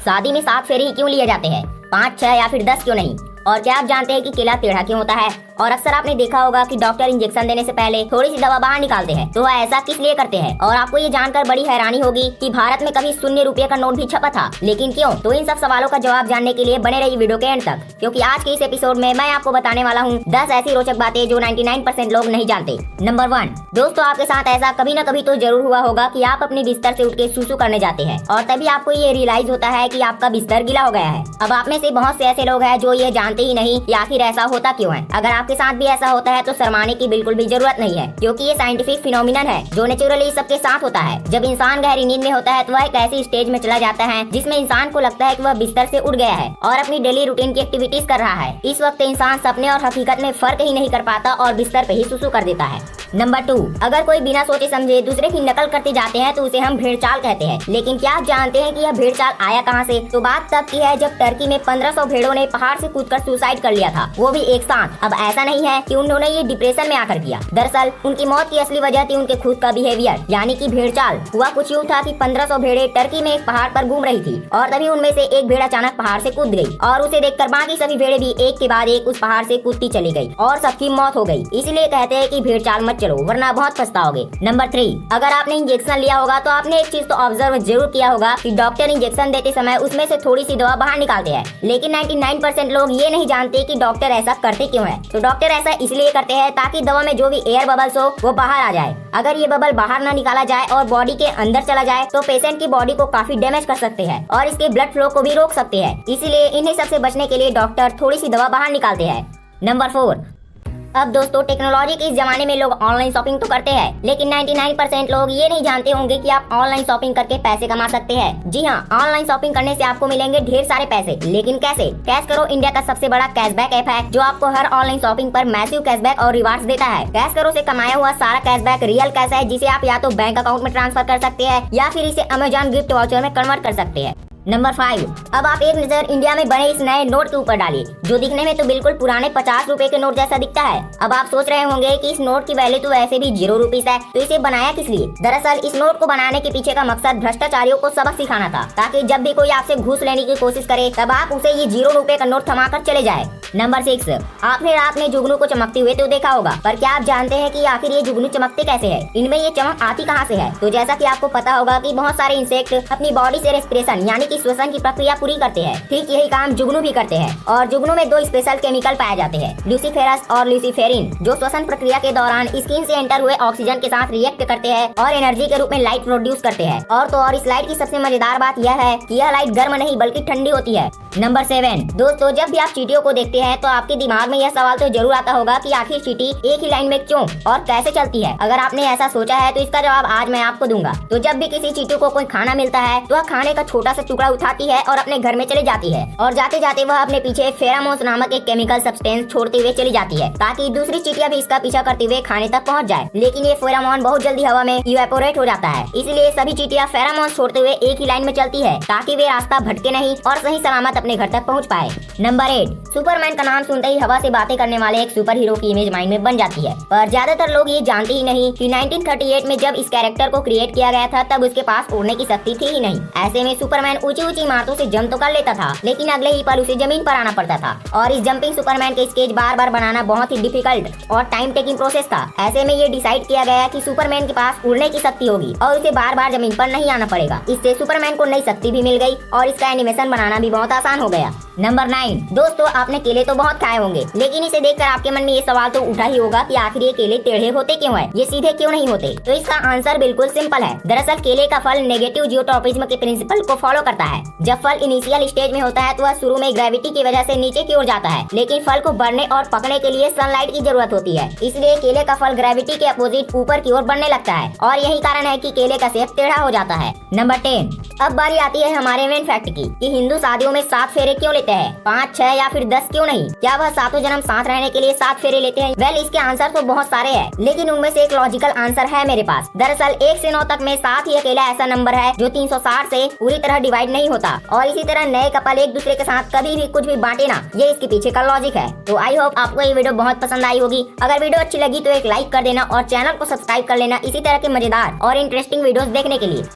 शादी में 7 फेरे ही क्यों लिए जाते हैं, 5, 6 या फिर 10 क्यों नहीं? और क्या आप जानते हैं कि केला टेढ़ा क्यों होता है? और अक्सर आपने देखा होगा कि डॉक्टर इंजेक्शन देने से पहले थोड़ी सी दवा बाहर निकालते हैं, तो वह ऐसा किस लिए करते हैं? और आपको ये जानकर बड़ी हैरानी होगी कि भारत में कभी 0 रुपए का नोट भी छपा था, लेकिन क्यों? तो इन सब सवालों का जवाब जानने के लिए बने रहिए वीडियो के एंड तक, क्योंकि आज के इस एपिसोड में मैं आपको बताने वाला हूँ 10 ऐसी रोचक बातें जो 99% लोग नहीं जानते। नंबर 1, दोस्तों आपके साथ ऐसा कभी न कभी तो जरूर हुआ होगा कि आप अपने बिस्तर से उठ के सुसु करने जाते हैं और तभी आपको ये रियलाइज होता है कि आपका बिस्तर गीला हो गया है। अब आप में से बहुत से ऐसे लोग हैं जो ये जानते ही नहीं कि आखिर ऐसा होता क्यों है। अगर आपके साथ भी ऐसा होता है तो शर्माने की बिल्कुल भी जरूरत नहीं है, क्योंकि ये साइंटिफिक फिनोमिनन है जो नेचुरली सबके साथ होता है। जब इंसान गहरी नींद में होता है तो वह एक ऐसी स्टेज में चला जाता है जिसमें इंसान को लगता है कि वह बिस्तर से उठ गया है और अपनी डेली रूटीन की एक्टिविटीज कर रहा है। इस वक्त इंसान सपने और हकीकत में फर्क ही नहीं कर पाता और बिस्तर पे ही सुसु कर देता है। नंबर 2, अगर कोई बिना सोचे समझे दूसरे की नकल करते जाते हैं तो उसे हम भेड़चाल कहते हैं। लेकिन क्या आप जानते हैं कि यह भेड़चाल आया कहां से? तो बात तब की है जब टर्की में 1500 भेड़ों ने पहाड़ से कूदकर सुसाइड कर लिया था, वो भी एक साथ। अब ऐसा नहीं है कि उन्होंने ये डिप्रेशन में आकर किया, दरअसल उनकी मौत की असली वजह थी उनके खुद का बिहेवियर, यानी कि भेड़चाल। हुआ कुछ यूँ था कि 1500 भेड़े टर्की में एक पहाड़ पर घूम रही थी और तभी उनमें से एक भेड़ अचानक पहाड़ से कूद गई और उसे देखकर बाकी सभी भेड़े भी एक के बाद एक उस पहाड़ से कूदती चली गई और सबकी मौत हो गई। इसलिए कहते हैं कि भेड़चाल मत चलो वरना बहुत पछताओगे। नंबर 3, अगर आपने इंजेक्शन लिया होगा तो आपने एक चीज तो ऑब्जर्व जरूर किया होगा कि डॉक्टर इंजेक्शन देते समय उसमें से थोड़ी सी दवा बाहर निकालते हैं, लेकिन 99% लोग ये नहीं जानते कि डॉक्टर ऐसा करते क्यों है। तो डॉक्टर ऐसा इसलिए करते हैं ताकि दवा में जो भी एयर बबल्स हो वो बाहर आ जाए। अगर ये बबल बाहर ना निकाला जाए और बॉडी के अंदर चला जाए तो पेशेंट की बॉडी को काफी डैमेज कर सकते हैं और इसके ब्लड फ्लो को भी रोक सकते हैं। इसलिए इन्हें सबसे बचने के लिए डॉक्टर थोड़ी सी दवा बाहर निकालते हैं। नंबर 4, अब दोस्तों टेक्नोलॉजी के इस जमाने में लोग ऑनलाइन शॉपिंग तो करते हैं, लेकिन 99% लोग ये नहीं जानते होंगे कि आप ऑनलाइन शॉपिंग करके पैसे कमा सकते हैं। जी हाँ, ऑनलाइन शॉपिंग करने से आपको मिलेंगे ढेर सारे पैसे, लेकिन कैसे? कैश करो इंडिया का सबसे बड़ा कैशबैक ऐप है जो आपको हर ऑनलाइन शॉपिंग पर मैसिव कैशबैक और रिवार्ड्स देता है। कैश करो से कमाया हुआ सारा कैशबैक रियल कैश है जिसे आप या तो बैंक अकाउंट में ट्रांसफर कर सकते हैं या फिर इसे अमेजॉन गिफ्ट वाउचर में कन्वर्ट कर सकते हैं। नंबर 5, अब आप एक नजर इंडिया में बने इस नए नोट के ऊपर डालिए जो दिखने में तो बिल्कुल पुराने 50 रुपए के नोट जैसा दिखता है। अब आप सोच रहे होंगे कि इस नोट की वैल्यू तो वैसे भी 0 रुपीस है, तो इसे बनाया किस लिए? दरअसल इस नोट को बनाने के पीछे का मकसद भ्रष्टाचारियों को सबक सिखाना था, ताकि जब भी कोई आपसे घूस लेने की कोशिश करे तब आप उसे ये 0 रुपए का नोट थमाकर चले जाए। नंबर 6, आपने रात में जुगनू को चमकते हुए तो देखा होगा, पर क्या आप जानते हैं कि आखिर ये जुगनू चमकते कैसे हैं? इनमें ये चमक आती कहां से है? तो जैसा कि आपको पता होगा कि बहुत सारे इंसेक्ट अपनी बॉडी से रेस्पिरेशन यानी कि श्वसन की प्रक्रिया पूरी करते हैं, ठीक यही काम जुगनू भी करते हैं। और जुगनू में 2 स्पेशल केमिकल पाए जाते हैं, ल्यूसीफेरस और ल्यूसीफेरिन, जो श्वसन प्रक्रिया के दौरान स्किन से एंटर हुए ऑक्सीजन के साथ रिएक्ट करते हैं और एनर्जी के रूप में लाइट प्रोड्यूस करते हैं। और तो और इस लाइट की सबसे मजेदार बात यह है कि यह लाइट गर्म नहीं बल्कि ठंडी होती है। नंबर 7, दोस्तों जब भी आप चींटियों को देखते हैं तो आपके दिमाग में यह सवाल तो जरूर आता होगा कि आखिर चींटी एक ही लाइन में क्यों और कैसे चलती है। अगर आपने ऐसा सोचा है तो इसका जवाब आज मैं आपको दूंगा। तो जब भी किसी चींटी को कोई खाना मिलता है तो वह खाने का छोटा सा टुकड़ा उठाती है और अपने घर में चले जाती है और जाते जाते वह अपने पीछे फेरामोन्स नामक एक केमिकल सब्सटेंस छोड़ते हुए चली जाती है ताकि दूसरी चींटियां भी इसका पीछा करते हुए खाने तक पहुंच जाए। लेकिन ये फेरामोन बहुत जल्दी हवा में इवेपोरेट हो जाता है, इसलिए सभी चींटियां फेरामोन छोड़ते हुए एक ही लाइन में चलती है ताकि वे रास्ता भटके नहीं और सही सलामत अपने घर तक पहुँच पाए। नंबर 8, सुपरमैन का नाम सुनते ही हवा से बातें करने वाले एक सुपर हीरो की इमेज माइंड में बन जाती है, पर ज्यादातर लोग ये जानते ही नहीं कि 1938 में जब इस कैरेक्टर को क्रिएट किया गया था तब उसके पास उड़ने की शक्ति थी ही नहीं। ऐसे में सुपरमैन ऊंची ऊंची इमारतों से जंप तो कर लेता था, लेकिन अगले ही पल उसे जमीन पर आना पड़ता था और इस जंपिंग सुपरमैन के स्केच बार बार बनाना बहुत ही डिफिकल्ट और टाइम टेकिंग प्रोसेस था। ऐसे में ये डिसाइड किया गया कि सुपरमैन के पास उड़ने की शक्ति होगी और उसे बार बार जमीन पर नहीं आना पड़ेगा। इससे सुपरमैन को नई शक्ति भी मिल गई और इसका एनिमेशन बनाना भी बहुत आसान हो गया। नंबर 9, दोस्तों आपने केले तो बहुत खाए होंगे, लेकिन इसे देखकर आपके मन में ये सवाल तो उठा ही होगा कि आखिर ये केले टेढ़े होते क्यों हैं? ये सीधे क्यों नहीं होते? तो इसका आंसर बिल्कुल सिंपल है। दरअसल केले का फल नेगेटिव जियोट्रॉपिज्म के प्रिंसिपल को फॉलो करता है। जब फल इनिशियल स्टेज में होता है तो वह शुरू में ग्रेविटी की वजह से नीचे की ओर जाता है, लेकिन फल को बढ़ने और पकने के लिए सनलाइट की जरूरत होती है, इसलिए केले का फल ग्रेविटी के अपोजिट ऊपर की ओर बढ़ने लगता है और यही कारण है कि केले का शेप टेढ़ा हो जाता है। नंबर 10, अब बारी आती है हमारे मेन फैक्ट की कि हिंदू शादियों में 7 फेरे क्यों लेते हैं, 5, 6 या फिर 10 क्यों नहीं? क्या वह सातों जन्म साथ रहने के लिए 7 फेरे लेते हैं? वेल, इसके आंसर तो बहुत सारे हैं, लेकिन उनमें से एक लॉजिकल आंसर है मेरे पास। दरअसल 1 से 9 तक में 7 ही अकेला ऐसा नंबर है जो 360 से पूरी तरह डिवाइड नहीं होता और इसी तरह नए कपल एक दूसरे के साथ कभी भी कुछ भी बांटे ना, ये इसके पीछे का लॉजिक है। तो आई होप आपको ये वीडियो बहुत पसंद आई होगी। अगर वीडियो अच्छी लगी तो एक लाइक कर देना और चैनल को सब्सक्राइब कर लेना इसी तरह के मजेदार और इंटरेस्टिंग वीडियोस देखने के लिए।